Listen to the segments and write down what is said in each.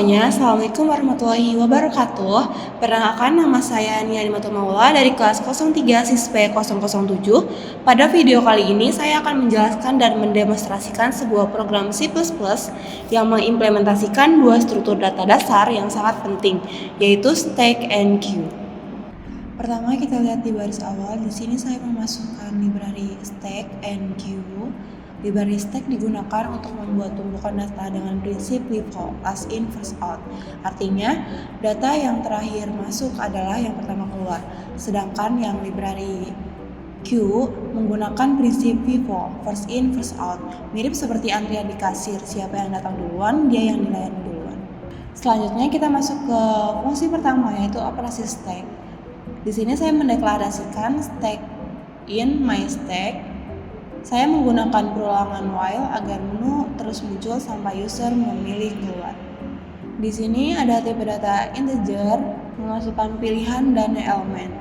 semuanya, Assalamualaikum warahmatullahi wabarakatuh. Perkenalkan, nama saya Nia Maula dari kelas 03 SISP 007. Pada video kali ini saya akan menjelaskan dan mendemonstrasikan sebuah program C++ yang mengimplementasikan dua struktur data dasar yang sangat penting, yaitu stack and queue. Pertama kita lihat di baris awal. Di sini saya memasukkan library stack and queue. Library stack digunakan untuk membuat tumpukan data dengan prinsip default, last in, first out. Artinya, data yang terakhir masuk adalah yang pertama keluar. Sedangkan yang library queue menggunakan prinsip FIFO, first in, first out. Mirip seperti antrian di kasir, siapa yang datang duluan, dia yang dilayani duluan. Selanjutnya kita masuk ke fungsi pertama, yaitu operasi stack. Di sini saya mendeklarasikan stack in my stack. Saya menggunakan perulangan while agar menu terus muncul sampai user memilih keluar. Di sini ada tipe data integer, memasukkan pilihan dan elemen.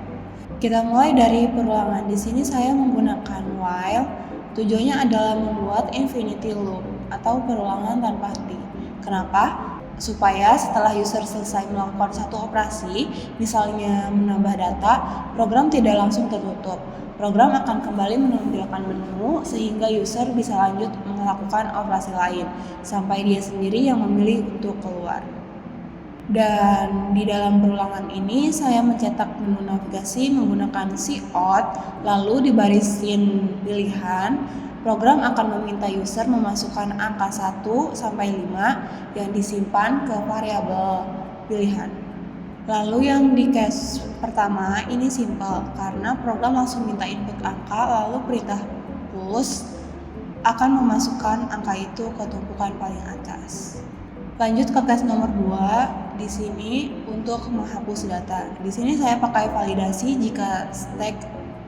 Kita mulai dari perulangan. Di sini saya menggunakan while. Tujuannya adalah membuat infinity loop atau perulangan tanpa henti. Kenapa? Supaya setelah user selesai melakukan satu operasi, misalnya menambah data, program tidak langsung tertutup. Program akan kembali menampilkan menu sehingga user bisa lanjut melakukan operasi lain sampai dia sendiri yang memilih untuk keluar. Dan di dalam perulangan ini saya mencetak menu navigasi menggunakan cout, lalu di barisin pilihan program akan meminta user memasukkan angka 1 sampai 5 yang disimpan ke variabel pilihan. Lalu yang di case pertama ini simple karena program langsung minta input angka, lalu perintah push akan memasukkan angka itu ke tumpukan paling atas. Lanjut ke case nomor 2. Di sini untuk menghapus data. Di sini saya pakai validasi jika stack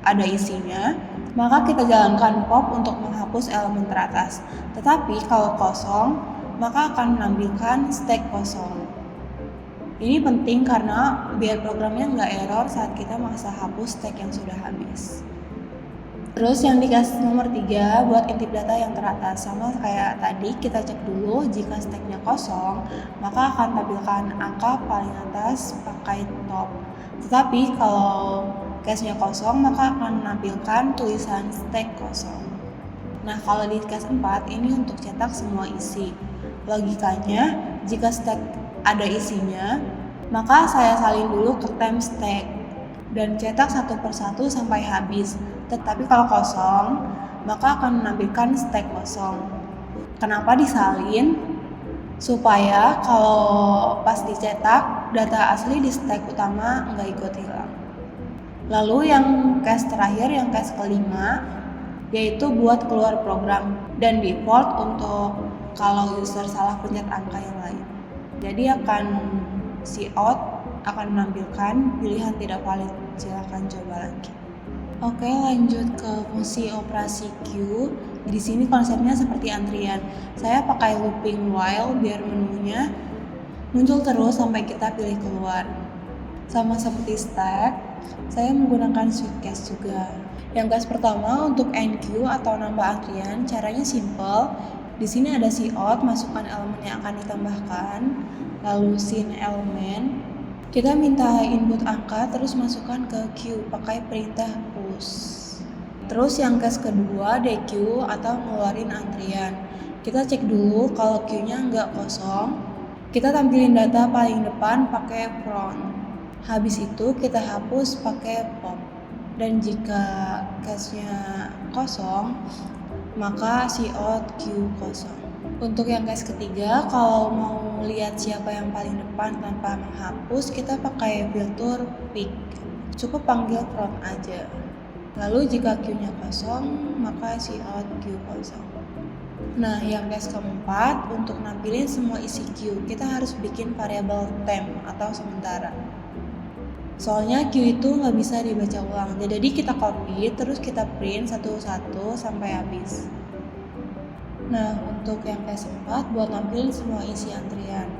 ada isinya, maka kita jalankan pop untuk menghapus elemen teratas. Tetapi kalau kosong, maka akan menampilkan stack kosong. Ini penting karena biar programnya nggak error saat kita maksa hapus stack yang sudah habis. Terus yang di case nomor 3 buat intip data yang teratas, sama kayak tadi kita cek dulu jika stacknya kosong, maka akan tampilkan angka paling atas pakai top. Tetapi kalau case-nya kosong, maka akan menampilkan tulisan stack kosong. Nah, kalau di case 4 ini untuk cetak semua isi. Logikanya, jika stack ada isinya, maka saya salin dulu ke temp stack dan cetak satu persatu sampai habis. Tetapi kalau kosong, maka akan menampilkan stack kosong. Kenapa disalin? Supaya kalau pas dicetak, data asli di stack utama nggak ikut hilang. Lalu yang case terakhir, yang case kelima, yaitu buat keluar program dan default untuk kalau user salah pencet angka yang lain. Jadi akan cout akan menampilkan pilihan tidak valid. Silakan coba lagi. Oke, lanjut ke fungsi operasi queue. Di sini konsepnya seperti antrian. Saya pakai looping while biar menunya muncul terus sampai kita pilih keluar. Sama seperti stack, saya menggunakan switch case juga. Yang case pertama untuk end queue atau nambah antrian, caranya simple. Di sini ada cout, masukkan elemen yang akan ditambahkan, lalu sin elemen. Kita minta input angka, terus masukkan ke queue pakai perintah push. Terus yang case kedua, dequeue atau ngeluarin antrian. Kita cek dulu kalau queue-nya nggak kosong. Kita tampilin data paling depan pakai front. Habis itu kita hapus pakai pop. Dan jika case-nya kosong, maka cout queue kosong. Untuk yang case ketiga, kalau mau lihat siapa yang paling depan tanpa menghapus, kita pakai filter pick. Cukup panggil from aja. Lalu jika queue-nya kosong, maka cout queue kosong. Nah, yang case keempat, untuk nampilin semua isi queue, kita harus bikin variabel temp atau sementara. Soalnya queue itu nggak bisa dibaca ulang. Jadi kita copy, terus kita print satu-satu sampai habis. Nah, untuk yang case 4 buat nampilin semua isi antrian.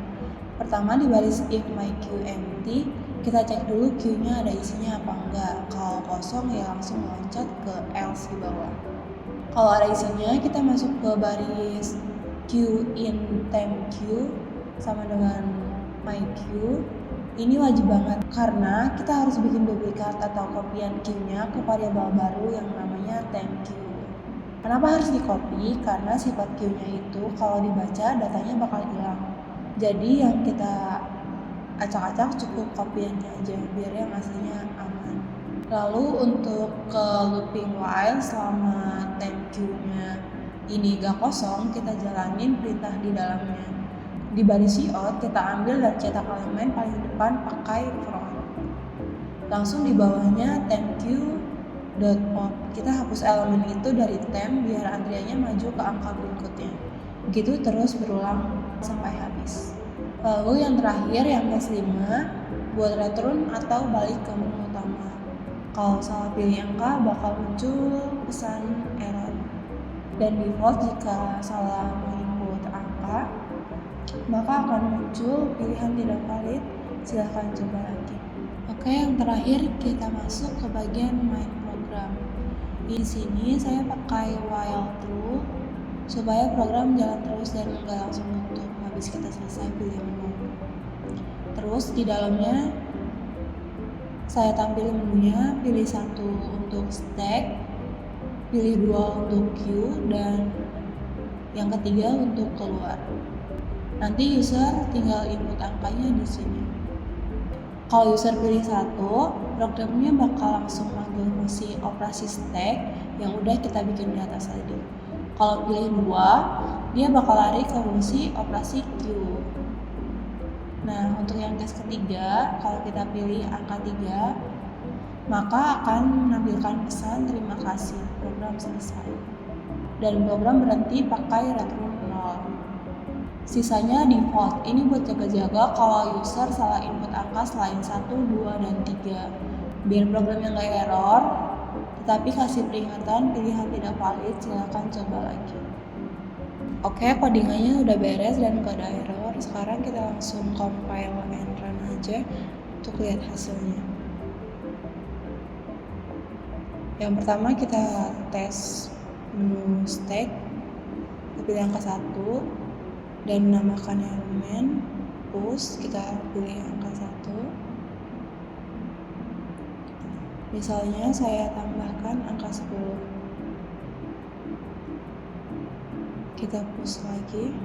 Pertama di baris if my queue empty, kita cek dulu queue-nya ada isinya apa enggak. Kalau kosong ya langsung loncat ke else di bawah. Kalau ada isinya, kita masuk ke baris queue in temp queue sama dengan MyQ ini wajib banget karena kita harus bikin duplikat atau kopian Q-nya ke variabel baru yang namanya temp Q. Kenapa harus di-copy? Karena sifat Q-nya itu kalau dibaca datanya bakal hilang. Jadi yang kita acak-acak cukup kopiannya aja biar yang aslinya aman. Lalu untuk ke looping while selama temp Q-nya ini gak kosong, kita jalanin perintah di dalamnya. Di baris cout kita ambil dan cetak elemen paling depan pakai from. Langsung di bawahnya temp Q .pop. Kita hapus elemen itu dari temp biar antriannya maju ke angka berikutnya. Begitu terus berulang sampai habis. Lalu yang terakhir yang case 5 buat return atau balik ke menu utama. Kalau salah pilih angka bakal muncul pesan error. Dan default jika salah menginput angka maka akan muncul pilihan tidak valid. Silahkan coba lagi. Oke, yang terakhir kita masuk ke bagian main program. Di sini saya pakai while true supaya program jalan terus dan nggak langsung tutup habis kita selesai pilih menu. Terus di dalamnya saya tampilin menunya, pilih 1 untuk stack, pilih 2 untuk queue, dan yang ketiga untuk keluar. Nanti user tinggal input angkanya di sini. Kalau user pilih 1, programnya bakal langsung manggil fungsi operasi stack yang udah kita bikin di atas tadi. Kalau pilih 2, dia bakal lari ke fungsi operasi queue. Nah, untuk yang case ketiga, kalau kita pilih angka 3, maka akan menampilkan pesan terima kasih, program selesai. Dan program berhenti pakai return 0. Sisanya default, ini buat jaga-jaga kalau user salah input angka selain 1, 2, dan 3. Biar programnya nggak error, tetapi kasih peringatan pilihan tidak valid, silakan coba lagi. Oke, codingannya udah beres dan nggak ada error. Sekarang kita langsung compile and run aja untuk lihat hasilnya. Yang pertama kita tes menu stack, kita pilih angka 1 dan menambahkan elemen push, kita pilih angka 1. Misalnya saya tambahkan angka 10. Kita push lagi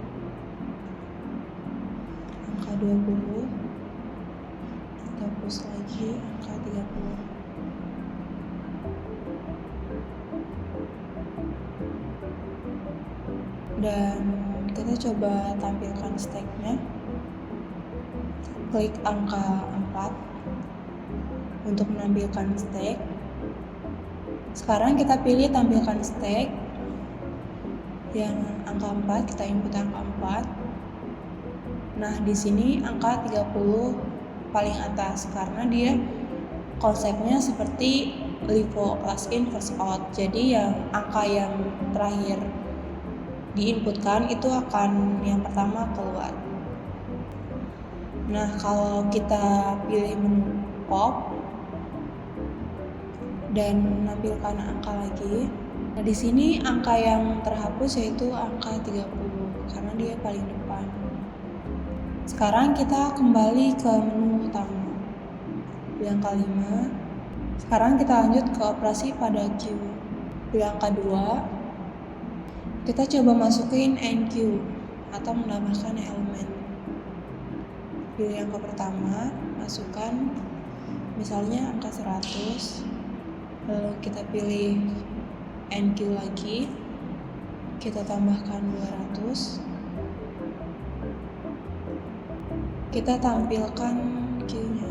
angka 20. Kita push lagi angka 30. Dan kita coba tampilkan stacknya. Klik angka 4 untuk menampilkan stack. Sekarang kita pilih tampilkan stack yang angka 4, kita input angka 4. Nah, di sini angka 30 paling atas karena dia konsepnya seperti LIFO, last in first out. Jadi yang angka yang terakhir diinputkan itu akan yang pertama keluar. Nah, kalau kita pilih menu pop dan menampilkan angka lagi, nah di sini angka yang terhapus yaitu angka 30 karena dia paling depan. Sekarang kita kembali ke menu utama. Pilih angka 5. Sekarang kita lanjut ke operasi pada Q. Pilih angka 2. Kita coba masukin NQ atau menambahkan elemen. Pilih angka pertama, masukkan misalnya angka 100. Lalu kita pilih NQ lagi, kita tambahkan 200. Kita tampilkan Q-nya.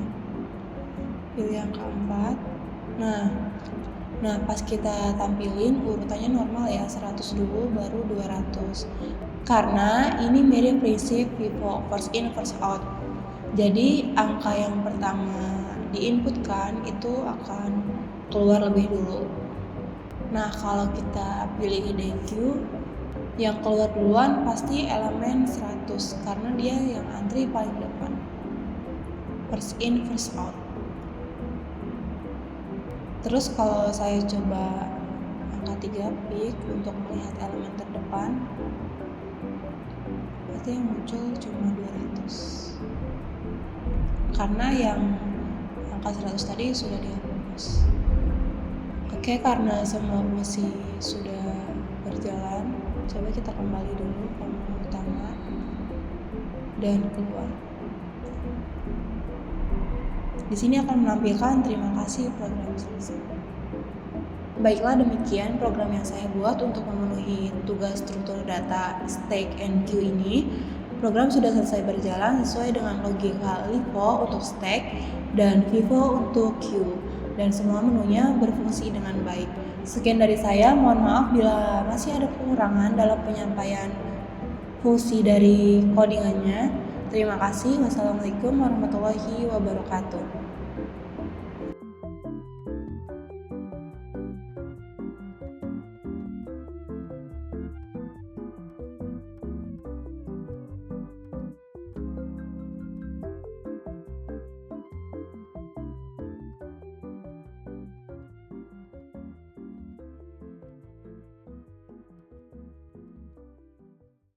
Pilih angka 4. Nah, pas kita tampilin urutannya normal ya, 100 dulu baru 200. Karena ini mirip prinsip FIFO, first in first out. Jadi angka yang pertama diinputkan itu akan keluar lebih dulu. Nah, kalau kita pilih DQ, yang keluar duluan pasti elemen 100 karena dia yang antri paling depan. First in first out. Terus kalau saya coba angka 3 pick untuk melihat elemen terdepan, berarti yang muncul cuma 200. karena yang angka 100 tadi sudah dihapus. Oke, karena semua fungsi sudah berjalan, coba kita kembali dulu ke menu utama dan keluar. Di sini akan menampilkan terima kasih program selesai. Baiklah, demikian program yang saya buat untuk memenuhi tugas struktur data Stack and Queue ini. Program sudah selesai berjalan sesuai dengan logika LIFO untuk Stack dan FIFO untuk Queue, dan semua menunya berfungsi dengan baik. Sekian dari saya, mohon maaf bila masih ada pengurangan dalam penyampaian fungsi dari codingannya. Terima kasih. Wassalamualaikum warahmatullahi wabarakatuh.